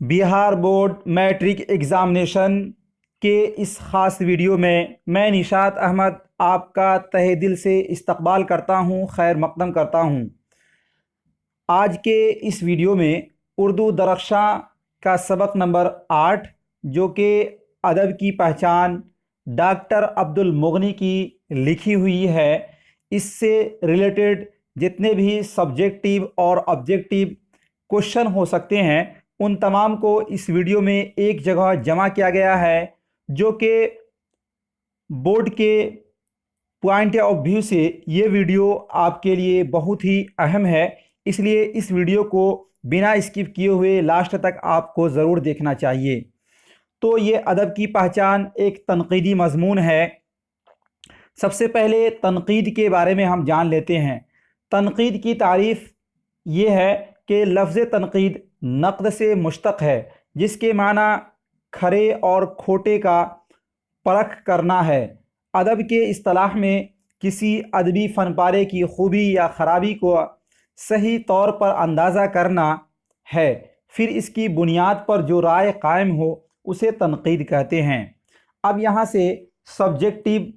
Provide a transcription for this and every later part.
Bihar board matric examination के इस ख़ास वीडियो में मैं निशात अहमद आपका तहे दिल से इस्तकबाल करता हूं, खैर मक़दम करता हूं। आज के इस वीडियो में उर्दू दरख्शां का सबक नंबर 8 जो कि अदब की पहचान डॉक्टर अब्दुल मुग़नी की लिखी हुई है, इससे रिलेटेड जितने भी सब्जेक्टिव और ऑब्जेक्टिव क्वेश्चन हो सकते हैं उन तमाम को इस वीडियो में एक जगह जमा किया गया है, जो कि बोर्ड के पॉइंट ऑफ व्यू से ये वीडियो आपके लिए बहुत ही अहम है। इसलिए इस वीडियो को बिना स्किप किए हुए लास्ट तक आपको ज़रूर देखना चाहिए। तो ये अदब की पहचान एक तनकीदी मज़मून है। सबसे पहले तनकीद के बारे में हम जान लेते हैं। तनकीद की तारीफ़ ये है कि लफ्ज़ तनकीद नक़द से मुश्तक़ है, जिसके माना खरे और खोटे का परख करना है। अदब के इस्तिलाह में किसी अदबी फ़नपारे की खूबी या ख़राबी को सही तौर पर अंदाज़ा करना है, फिर इसकी बुनियाद पर जो राय कायम हो उसे तनकीद कहते हैं। अब यहाँ से सब्जेक्टिव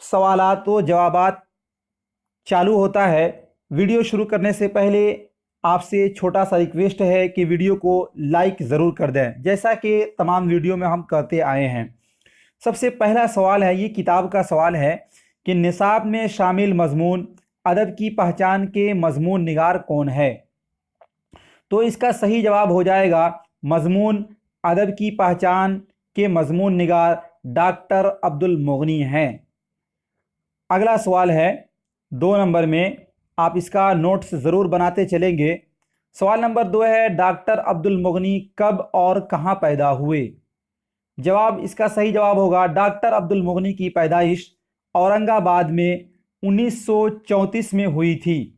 सवालात व जवाबात चालू होता है। वीडियो शुरू करने से पहले आपसे छोटा सा रिक्वेस्ट है कि वीडियो को लाइक ज़रूर कर दें, जैसा कि तमाम वीडियो में हम करते आए हैं। सबसे पहला सवाल है, ये किताब का सवाल है कि निसाब में शामिल मज़मून अदब की पहचान के मज़मून निगार कौन है। तो इसका सही जवाब हो जाएगा मज़मून अदब की पहचान के मज़मून निगार डॉक्टर अब्दुल मुग़नी हैं। अगला सवाल है 2 नंबर में, आप इसका नोट्स ज़रूर बनाते चलेंगे। सवाल नंबर 2 है, डॉक्टर अब्दुल मुग़नी कब और कहाँ पैदा हुए। जवाब, इसका सही जवाब होगा डॉक्टर अब्दुल मुग़नी की पैदाइश औरंगाबाद में 1934 में हुई थी।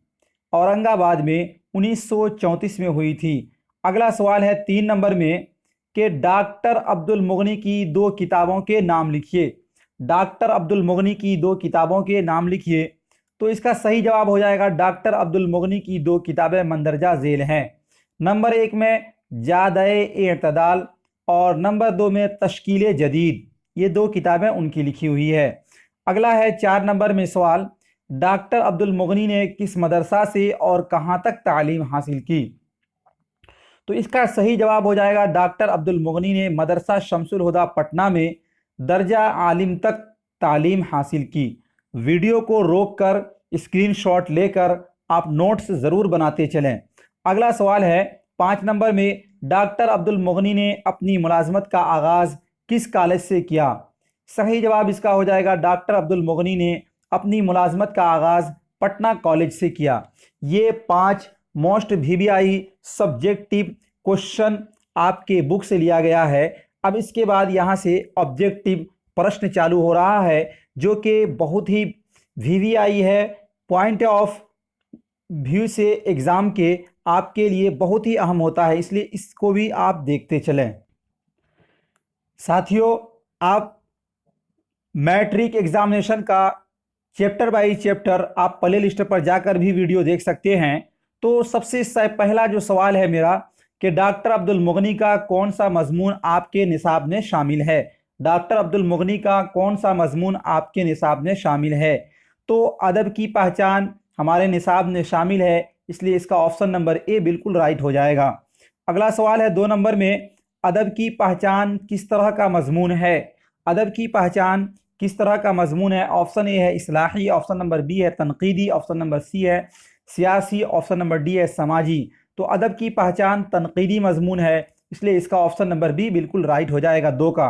औरंगाबाद में 1934 में हुई थी। अगला सवाल है 3 नंबर में कि डॉक्टर अब्दुल मुग़नी की 2 किताबों के नाम लिखिए। डॉक्टर अब्दुल मुग़नी की 2 किताबों के नाम लिखिए। तो इसका सही जवाब हो जाएगा डॉक्टर अब्दुल मुग़नी की 2 किताबें मंदरजा झेल हैं। नंबर 1 में जाद-ए-इत्तिदाल और नंबर 2 में तश्कील जदीद, ये 2 किताबें उनकी लिखी हुई है। अगला है 4 नंबर में सवाल, डॉक्टर अब्दुल मुग़नी ने किस मदरसा से और कहाँ तक तालीम हासिल की। तो इसका सही जवाब हो जाएगा डॉक्टर अब्दुल मुग़नी ने मदरसा शम्सुल हुदा पटना में दर्जा आलिम तक तालीम हासिल की। वीडियो को रोककर स्क्रीनशॉट लेकर आप नोट्स ज़रूर बनाते चलें। अगला सवाल है 5 नंबर में, डॉक्टर अब्दुल मुग़नी ने अपनी मुलाजमत का आगाज़ किस कॉलेज से किया। सही जवाब इसका हो जाएगा डॉक्टर अब्दुल मुग़नी ने अपनी मुलाजमत का आगाज़ पटना कॉलेज से किया। ये 5 मोस्ट VVI सब्जेक्टिव क्वेश्चन आपके बुक से लिया गया है। अब इसके बाद यहाँ से ऑब्जेक्टिव प्रश्न चालू हो रहा है, जो कि बहुत ही VVI है, पॉइंट ऑफ व्यू से एग्ज़ाम के आपके लिए बहुत ही अहम होता है, इसलिए इसको भी आप देखते चलें। साथियों, आप मैट्रिक एग्ज़ामिनेशन का चैप्टर बाई चैप्टर आप प्ले लिस्ट पर जाकर भी वीडियो देख सकते हैं। तो सबसे पहला जो सवाल है मेरा कि डॉक्टर अब्दुल मुग़नी का कौन सा मज़मून आपके निसाब में शामिल है। डॉक्टर अब्दुल मुग़नी का कौन सा मज़मून आपके निसाब में शामिल है। तो अदब की पहचान हमारे निसाब में शामिल है, इसलिए इसका ऑप्शन नंबर ए बिल्कुल राइट हो जाएगा। अगला सवाल है 2 नंबर में, अदब की पहचान किस तरह का मज़मून है। अदब की पहचान किस तरह का मज़मून है। ऑप्शन ए है इस्लाही, ऑप्शन नंबर बी है तनकीदी, ऑप्शन नंबर सी है सियासी, ऑप्शन नंबर डी है समाजी। तो अदब की पहचान तनकीदी मज़मून है, इसलिए इसका ऑप्शन नंबर बी बिल्कुल राइट हो जाएगा 2 का।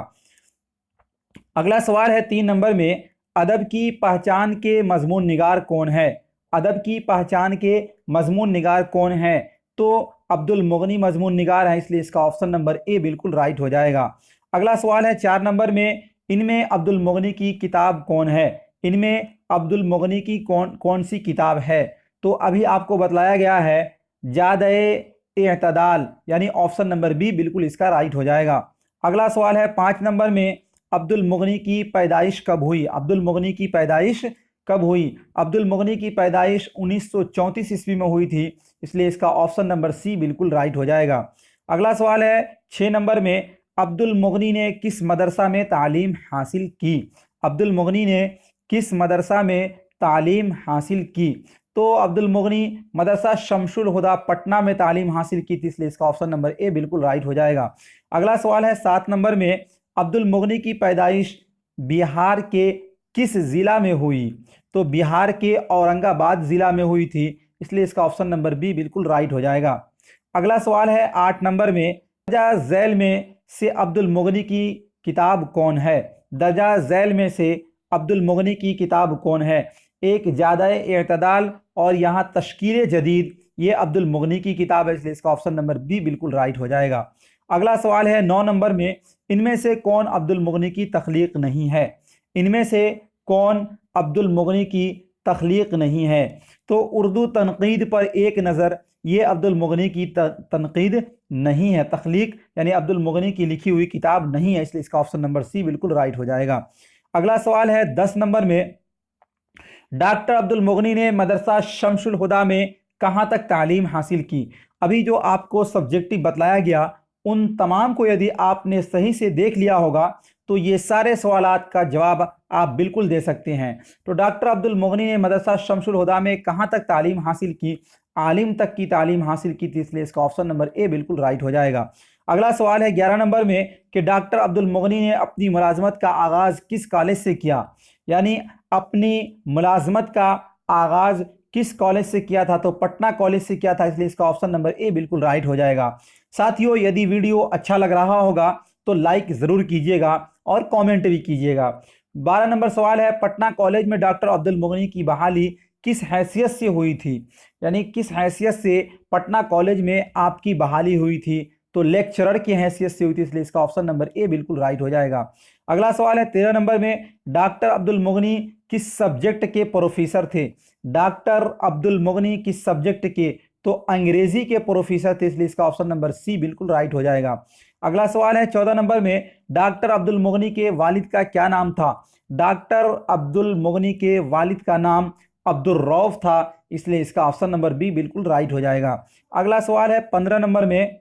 अगला सवाल है 3 नंबर में, अदब की पहचान के मज़मून निगार कौन है। अदब की पहचान के मज़मून निगार कौन है। तो अब्दुल मुग़नी मज़मून निगार है, इसलिए इसका ऑप्शन नंबर ए बिल्कुल राइट हो जाएगा। अगला सवाल है 4 नंबर में, इनमें अब्दुल मुग़नी की किताब कौन है। इनमें अब्दुल मुग़नी की कौन सी किताब है। तो अभी आपको बतलाया गया है जाद-ए-इत्तिदाल, यानी ऑप्शन नंबर बी बिल्कुल इसका राइट हो जाएगा। अगला सवाल है 5 नंबर में, अब्दुल मुग़नी की पैदाइश कब हुई। अब्दुल मुग़नी की पैदाइश कब हुई। अब्दुल मुग़नी की पैदाइश 1934 ईस्वी में हुई थी, इसलिए इसका ऑप्शन नंबर सी बिल्कुल राइट हो जाएगा। अगला सवाल है 6 नंबर में, अब्दुल मुगनी ने किस मदरसा में तालीम हासिल की? अब्दुल मुगनी ने किस मदरसा में तालीम हासिल की? तो अब्दुल मुगनी मदरसा शमसुल हुदा पटना में तालीम हासिल की थी, इसलिए इसका ऑप्शन नंबर ए बिल्कुल राइट हो जाएगा। अगला सवाल है 7 नंबर में, अब्दुल मुगनी की पैदाइश बिहार के किस ज़िला में हुई? तो बिहार के औरंगाबाद ज़िला में हुई थी, इसलिए इसका ऑप्शन नंबर बी बिल्कुल राइट हो जाएगा। अगला सवाल है 8 नंबर में, दर्जा झैल में से अब्दुल मुगनी की किताब कौन है? दर्जा झैल में से अब्दुल मुगनी की किताब कौन है? एक ज़्यादा-ए-इत्दाल और यहाँ तश्कील जदीद, ये अब्दुल मुगनी की किताब है, इसलिए इसका ऑप्शन नंबर बी बिल्कुल राइट हो जाएगा। अगला सवाल है 9 नंबर में, इनमें से कौन अब्दुल मुगनी की तख्लीक नहीं है? इनमें से कौन अब्दुल मुगनी की तख्लीक नहीं है? तो उर्दू तनकीद पर एक नज़र, ये अब्दुल मुगनी की तनकीद नहीं है, तख्लीक यानी अब्दुल मुगनी की लिखी हुई किताब नहीं है, इसलिए इसका ऑप्शन नंबर सी बिल्कुल राइट हो जाएगा। अगला सवाल है 10 नंबर में, डॉक्टर अब्दुल मुगनी ने मदरसा शमसुल हुदा में कहाँ तक तालीम हासिल की? अभी जो आपको सब्जेक्टिव बतलाया गया उन तमाम को यदि आपने सही से देख लिया होगा तो ये सारे सवालात का जवाब आप बिल्कुल दे सकते हैं। तो डॉक्टर अब्दुल मुगनी ने मदरसा शमसुल हुदा में कहाँ तक तालीम हासिल की? आलिम तक की तालीम हासिल की थी, इसलिए इसका ऑप्शन नंबर ए बिल्कुल राइट हो जाएगा। अगला सवाल है 11 नंबर में कि डॉक्टर अब्दुल मुगनी ने अपनी मुलाजमत का आगाज़ किस कॉलेज से किया? यानी अपनी मुलाजमत का आगाज़ किस कॉलेज से किया था? तो पटना कॉलेज से किया था, इसलिए इसका ऑप्शन नंबर ए बिल्कुल राइट हो जाएगा। साथियों, यदि वीडियो अच्छा लग रहा होगा तो लाइक ज़रूर कीजिएगा और कमेंट भी कीजिएगा। 12 नंबर सवाल है, पटना कॉलेज में डॉक्टर अब्दुल मुगनी की बहाली किस हैसियत से हुई थी? यानी किस हैसियत से पटना कॉलेज में आपकी बहाली हुई थी? तो लेक्चरर की हैसियत से हुई थी, इसलिए इसका ऑप्शन नंबर ए बिल्कुल राइट हो जाएगा। अगला सवाल है 13 नंबर में, डॉक्टर अब्दुल मुगनी किस सब्जेक्ट के प्रोफेसर थे? डॉक्टर अब्दुल मुगनी किस सब्जेक्ट के? तो अंग्रेजी के प्रोफेसर थे, इसलिए इसका ऑप्शन नंबर सी बिल्कुल राइट हो जाएगा। अगला सवाल है 14 नंबर में, डॉक्टर अब्दुल मुगनी के वालिद का क्या नाम था? डॉक्टर अब्दुल मुगनी के वालिद का नाम अब्दुल रऊफ था, इसलिए इसका ऑप्शन नंबर बी बिल्कुल राइट हो जाएगा। अगला सवाल है 15 नंबर में,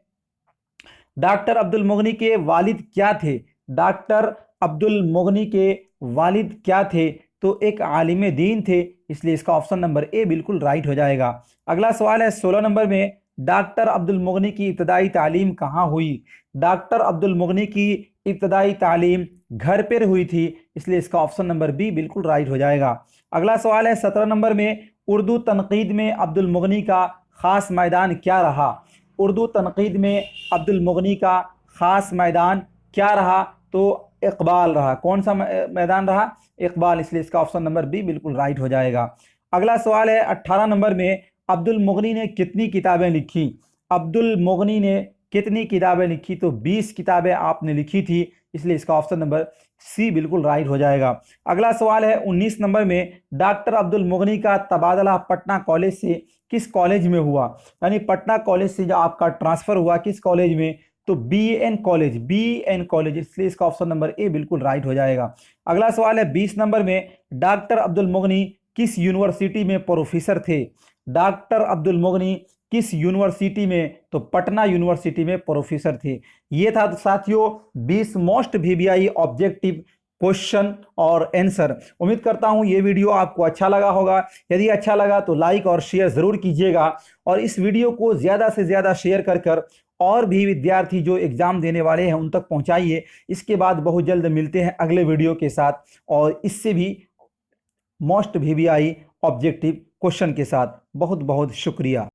डॉक्टर अब्दुल मुगनी के वालिद क्या थे? डॉक्टर अब्दुल मुगनी के वालिद क्या थे? तो एक आलिम दीन थे, इसलिए इसका ऑप्शन नंबर ए बिल्कुल राइट हो जाएगा। अगला सवाल है 16 नंबर में, डॉक्टर अब्दुल मुगनी की इब्तदाई तालीम कहाँ हुई? डॉक्टर अब्दुल मुगनी की इब्तदाई तालीम घर पर हुई थी, इसलिए इसका ऑप्शन नंबर बी बिल्कुल राइट हो जाएगा। अगला सवाल है 17 नंबर में, उर्दू तनकीद में अब्दुल मुगनी का ख़ास मैदान क्या रहा? उर्दू तनकीद में अब्दुल मुगनी का ख़ास मैदान क्या रहा? तो इकबाल रहा। कौन सा मैदान रहा? इकबाल, इसलिए इसका ऑप्शन नंबर बी बिल्कुल राइट हो जाएगा। अगला सवाल है 18 नंबर में, अब्दुल मुगनी ने कितनी किताबें लिखी? अब्दुल मुगनी ने कितनी किताबें लिखी? तो 20 किताबें आपने लिखी थी, इसलिए इसका ऑप्शन नंबर सी बिल्कुल राइट हो जाएगा। अगला सवाल है 19 नंबर में, डॉक्टर अब्दुल मुगनी का तबादला पटना कॉलेज से किस कॉलेज में हुआ? यानी पटना कॉलेज से जो आपका ट्रांसफ़र हुआ किस कॉलेज में? तो बीएन कॉलेज, बीएन कॉलेज, इसलिए इसका ऑप्शन नंबर ए बिल्कुल राइट हो जाएगा। अगला सवाल है 20 नंबर में, डॉक्टर अब्दुल मुगनी किस यूनिवर्सिटी में प्रोफेसर थे? डॉक्टर अब्दुल मुगनी किस यूनिवर्सिटी में? तो पटना यूनिवर्सिटी में प्रोफेसर थे। ये था साथियों 20 मोस्ट वीवीआई ऑब्जेक्टिव क्वेश्चन और आंसर। उम्मीद करता हूँ ये वीडियो आपको अच्छा लगा होगा। यदि अच्छा लगा तो लाइक और शेयर ज़रूर कीजिएगा और इस वीडियो को ज़्यादा से ज़्यादा शेयर कर और भी विद्यार्थी जो एग्ज़ाम देने वाले हैं उन तक पहुँचाइए। इसके बाद बहुत जल्द मिलते हैं अगले वीडियो के साथ और इससे भी मोस्ट वीवीआई ऑब्जेक्टिव क्वेश्चन के साथ। बहुत बहुत शुक्रिया।